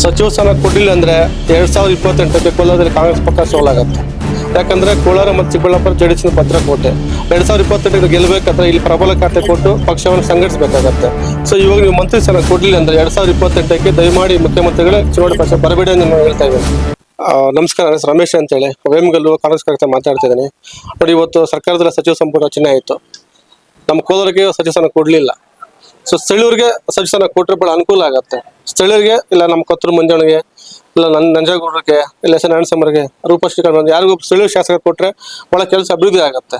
ಸಚಿವ ಸ್ಥಾನ ಕೊಡಲಿಲ್ಲ ಅಂದ್ರೆ 2028ಕ್ಕೆ ಕೋಲಾರದಲ್ಲಿ ಕಾಂಗ್ರೆಸ್ ಪಕ್ಷ ಸೋಲಾಗತ್ತೆ. ಯಾಕಂದ್ರೆ ಕೋಲಾರ ಮತ್ತು ಚಿಕ್ಕಬಳ್ಳಾಪುರ ಜೆಡಿಎಸ್ನ ಭದ್ರಕೋಟೆ. 2028ಕ್ಕೆ ಗೆಲ್ಲಬೇಕಾದ್ರೆ ಇಲ್ಲಿ ಪ್ರಬಲ ಖಾತೆ ಕೊಟ್ಟು ಪಕ್ಷವನ್ನು ಸಂಘಟಿಸಬೇಕಾಗತ್ತೆ. ಸೊ ಇವಾಗ ನೀವು ಮಂತ್ರಿ ಸ್ಥಾನ ಕೊಡಲಿಲ್ಲ ಅಂದ್ರೆ 2028ಕ್ಕೆ ದಯಮಾಡಿ ಮುಖ್ಯಮಂತ್ರಿಗಳೇ ಚುನಾವಣೆ ಪಕ್ಷ ಬರಬೇಡಿ ಅಂತ ನಾನು ಹೇಳ್ತಾ ಇದ್ದೀನಿ. ನಮಸ್ಕಾರ, ನನ್ನ ರಮೇಶ್ ಅಂತೇಳಿ ವೇಮಗಲ್ಲು ಕಾಂಗ್ರೆಸ್ ಕಾರ್ಯಕರ್ತ ಮಾತಾಡ್ತಾ ಇದ್ದೀನಿ. ನೋಡಿ, ಇವತ್ತು ಸರ್ಕಾರದಲ್ಲಿ ಸಚಿವ ಸಂಪುಟ ರಚನೆ ಆಯಿತು. ನಮ್ಮ ಕೋಲಾರಕ್ಕೆ ಸಚಿವ ಸ್ಥಾನ ಕೊಡಲಿಲ್ಲ. ಸೊ ಸ್ಥಳೀಯರಿಗೆ ಸಚಿವ ಸ್ಥಾನ ಕೊಟ್ಟರೆ ಬಹಳ ಅನುಕೂಲ ಆಗುತ್ತೆ. ಸ್ಥಳೀಯರಿಗೆ ಇಲ್ಲ, ನಮ್ಮ ಕೊತ್ತೂರು ಮಂಜಣ್ಣಗೆ, ಇಲ್ಲ ನಂಜೇಗೌಡರಿಗೆ, ಇಲ್ಲ ಎಸ್ ನಾರಾಯಣಸ್ವಾಮಿಗೆ, ರೂಪಶ್ರೀಕರಣ ಯಾರಿಗೂ ಸ್ಥಳೀಯ ಶಾಸಕರು ಕೊಟ್ಟರೆ ಬಹಳ ಕೆಲಸ ಅಭಿವೃದ್ಧಿ ಆಗುತ್ತೆ.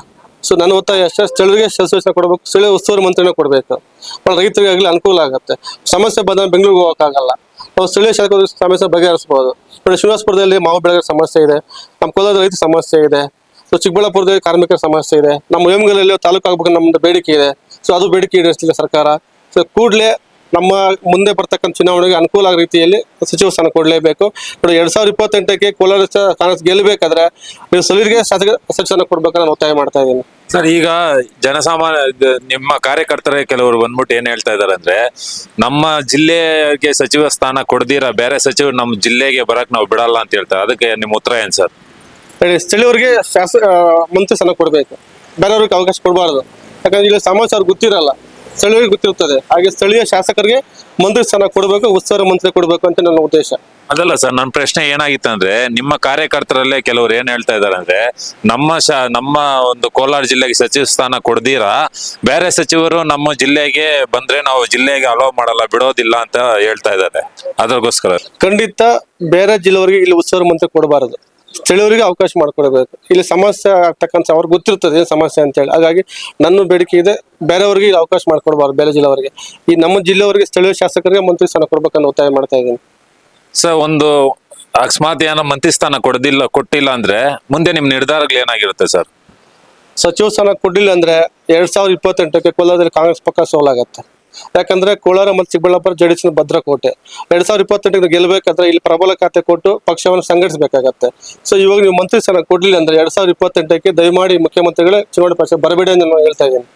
ಸೊ ನನ್ನ ಒತ್ತಾಯ ಅಷ್ಟೇ, ಸ್ಥಳೀಯರಿಗೆ ಸಚಿವ ಕೊಡಬೇಕು, ಸ್ಥಳೀಯ ಉಸ್ತುವಾರಿ ಮಂತ್ರಿನೇ ಕೊಡಬೇಕು. ಬಹಳ ರೈತರಿಗಾಗಲಿ ಅನುಕೂಲ ಆಗುತ್ತೆ. ಸಮಸ್ಯೆ ಬಂದಾಗ ಬೆಂಗಳೂರಿಗೆ ಹೋಗೋಕ್ಕಾಗಲ್ಲ, ನಾವು ಸ್ಥಳೀಯ ಶಾಸಕರು ಸಮಸ್ಯೆ ಬಗೆಹರಿಸಬಹುದು. ನೋಡಿ, ಶ್ರೀನಿವಾಸಪುರದಲ್ಲಿ ಮಾವು ಬೆಳೆಗಳ ಸಮಸ್ಯೆ ಇದೆ, ನಮ್ಮ ಕೋಲಾರದ ರೈತ ಸಮಸ್ಯೆ ಇದೆ. ಸೊ ಚಿಕ್ಕಬಳ್ಳಾಪುರದಲ್ಲಿ ಕಾರ್ಮಿಕರ ಸಮಸ್ಯೆ ಇದೆ, ನಮ್ಮ ವೇಮಗಲಲ್ಲಿ ತಾಲೂಕು ಆಗ್ಬೇಕು ನಮ್ದು ಬೇಡಿಕೆ ಇದೆ. ಸೊ ಅದು ಬೇಡಿಕೆ ಈಡೇರಿಸಲಿಲ್ಲ ಸರ್ಕಾರ. ಸೊ ಕೂಡಲೇ ನಮ್ಮ ಮುಂದೆ ಬರ್ತಕ್ಕಂಥ ಚುನಾವಣೆಗೆ ಅನುಕೂಲ ಆಗೋ ರೀತಿಯಲ್ಲಿ ಸಚಿವ ಸ್ಥಾನ ಕೊಡಲೇಬೇಕು. ನೋಡಿ, 2028ಕ್ಕೆ ಕೋಲಾರ ಕಾಂಗ್ರೆಸ್ ಗೆಲ್ಲಬೇಕಾದ್ರೆ ನೀವು ಸ್ಥಳೀಯರಿಗೆ ಸಚಿವ ಸ್ಥಾನ ಕೊಡ್ಬೇಕಂತ ನಾನು ಒತ್ತಾಯ ಮಾಡ್ತಾ ಇದ್ದೀನಿ. ಸರ್, ಈಗ ಜನಸಾಮಾನ್ಯ ನಿಮ್ಮ ಕಾರ್ಯಕರ್ತರೇ ಕೆಲವರು ಬಂದ್ಬಿಟ್ಟು ಏನ್ ಹೇಳ್ತಾ ಇದಾರೆ ಅಂದ್ರೆ, ನಮ್ಮ ಜಿಲ್ಲೆಗೆ ಸಚಿವ ಸ್ಥಾನ ಕೊಡ್ದಿರ ಬೇರೆ ಸಚಿವರು ನಮ್ಮ ಜಿಲ್ಲೆಗೆ ಬರಕ್ ನಾವು ಬಿಡಲ್ಲ ಅಂತ ಹೇಳ್ತಾರೆ. ಅದಕ್ಕೆ ನಿಮ್ಮ ಉತ್ತರ ಏನ್ ಸರ್? ಸ್ಥಳೀಯರಿಗೆ ಮಂತ್ರಿ ಸ್ಥಾನ ಕೊಡಬೇಕು, ಬೇರೆಯವ್ರಿಗೆ ಅವಕಾಶ ಕೊಡಬಾರ್ದು. ಯಾಕಂದ್ರೆ ಇಲ್ಲಿ ಸಮಸ್ಯೆ ಅವ್ರಿಗೆ ಗೊತ್ತಿರಲ್ಲ, ಸ್ಥಳೀಯರಿಗೆ ಗೊತ್ತಿರ್ತದೆ. ಹಾಗೆ ಸ್ಥಳೀಯ ಶಾಸಕರಿಗೆ ಮಂತ್ರಿ ಸ್ಥಾನ ಕೊಡಬೇಕು, ಉಸ್ತುವಾರಿ ಮಂತ್ರಿ ಕೊಡಬೇಕು ಅಂತ ನನ್ನ ಉದ್ದೇಶ. ಅದಲ್ಲ ಸರ್, ನನ್ನ ಪ್ರಶ್ನೆ ಏನಾಗಿತ್ತು ಅಂದ್ರೆ, ನಿಮ್ಮ ಕಾರ್ಯಕರ್ತರಲ್ಲೇ ಕೆಲವರು ಏನ್ ಹೇಳ್ತಾ ಇದಾರೆ ಅಂದ್ರೆ, ನಮ್ಮ ಒಂದು ಕೋಲಾರ ಜಿಲ್ಲೆಗೆ ಸಚಿವ ಸ್ಥಾನ ಕೊಡ್ದಿರ ಬೇರೆ ಸಚಿವರು ನಮ್ಮ ಜಿಲ್ಲೆಗೆ ಬಂದ್ರೆ ನಾವು ಜಿಲ್ಲೆಗೆ ಅಲೋ ಮಾಡಲ್ಲ, ಬಿಡೋದಿಲ್ಲ ಅಂತ ಹೇಳ್ತಾ ಇದ್ದಾರೆ. ಅದಕ್ಕೋಸ್ಕರ ಖಂಡಿತ ಬೇರೆ ಜಿಲ್ಲೆಯವರಿಗೆ ಇಲ್ಲಿ ಉಸ್ತುವಾರಿ ಮಂತ್ರಿ ಕೊಡಬಾರದು, ಸ್ಥಳೀಯರಿಗೆ ಅವಕಾಶ ಮಾಡಿಕೊಡ್ಬೇಕು. ಇಲ್ಲಿ ಸಮಸ್ಯೆ ಆಗ್ತಕ್ಕಂಥ ಅವ್ರಿಗೆ ಗೊತ್ತಿರ್ತದೆ ಏನು ಸಮಸ್ಯೆ ಅಂತೇಳಿ. ಹಾಗಾಗಿ ನನ್ನ ಬೇಡಿಕೆ ಇದೆ, ಬೇರೆಯವ್ರಿಗೆ ಇಲ್ಲಿ ಅವಕಾಶ ಮಾಡಿಕೊಡ್ಬಾರ್ದು. ಬೇರೆ ಜಿಲ್ಲೆಯವರಿಗೆ, ಈ ನಮ್ಮ ಜಿಲ್ಲೆಯವರಿಗೆ ಸ್ಥಳೀಯ ಶಾಸಕರಿಗೆ ಮಂತ್ರಿ ಸ್ಥಾನ ಕೊಡ್ಬೇಕನ್ನೋ ಒತ್ತಾಯ ಮಾಡ್ತಾ ಇದ್ದೀನಿ. ಸರ್, ಒಂದು ಅಕಸ್ಮಾತ್ ಏನೋ ಮಂತ್ರಿ ಸ್ಥಾನ ಕೊಟ್ಟಿಲ್ಲ ಅಂದ್ರೆ ಮುಂದೆ ನಿಮ್ ನಿರ್ಧಾರಗಳು ಏನಾಗಿರುತ್ತೆ ಸರ್? ಸಚಿವ ಸ್ಥಾನ ಕೊಡಲಿಲ್ಲ ಅಂದ್ರೆ 2028ಕ್ಕೆ ಕೋಲಾರದಲ್ಲಿ ಕಾಂಗ್ರೆಸ್ ಪಕ್ಷ ಸೋಲಾಗತ್ತೆ. ಯಾಕಂದ್ರೆ ಕೋಲಾರ ಮತ್ತು ಚಿಕ್ಕಬಳ್ಳಾಪುರ ಜೆಡಿಎಸ್ನ ಭದ್ರಕೋಟೆ. 2028ಕ್ಕೆ ಗೆಲ್ಲಬೇಕಾದ್ರೆ ಇಲ್ಲಿ ಪ್ರಬಲ ಖಾತೆ ಕೊಟ್ಟು ಪಕ್ಷವನ್ನು ಸಂಘಟಿಸಬೇಕಾಗತ್ತೆ. ಸೊ ಇವಾಗ ನೀವು ಮಂತ್ರಿ ಸ್ಥಾನ ಕೊಡಲಿಲ್ಲ ಅಂದ್ರೆ 2028ಕ್ಕೆ ದಯಮಾಡಿ ಮುಖ್ಯಮಂತ್ರಿಗಳೇ ಚುನಾವಣೆ ಪಕ್ಷ ಬರಬೇಡಿ ಅಂತ ನಾನು ಹೇಳ್ತಾ ಇದ್ದೀನಿ.